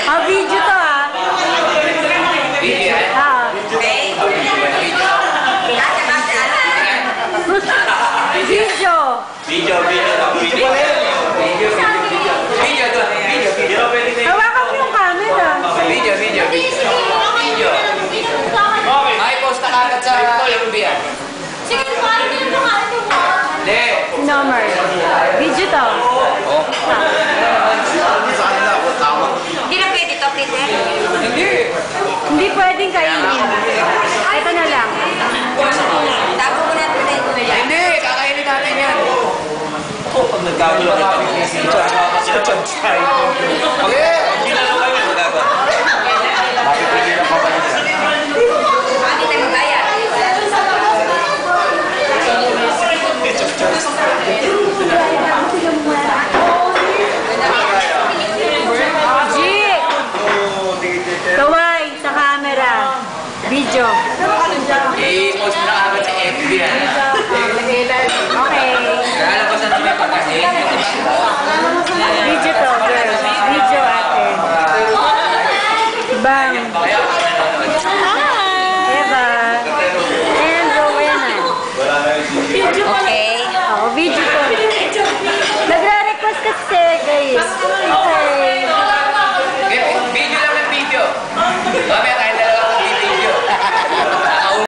Ah, video to ah. Video yan? Ah. Video. Video pala yan. Video. Hawakan mo yung camera. Video. Ay, post na kagad sa FB yan. Sige, paano yung pangalan mo? Hindi. Number. Video to. Hindi na pwede to, Peter. Hindi. Hindi pwedeng kainin. Ito na lang. Tago mo na ito na ito. Hindi, kakainin natin yan. Pag nagkagulo na ito, okay. Hindi na lang kami magagawa. Mapipigilan pa ba nila? Hindi tayo magbayad. G! Kaway sa camera. Video. I-post na kagad sa FB yan. Okay. Lalabasan namin pagkain. Video to, girl. Video ate. Bang.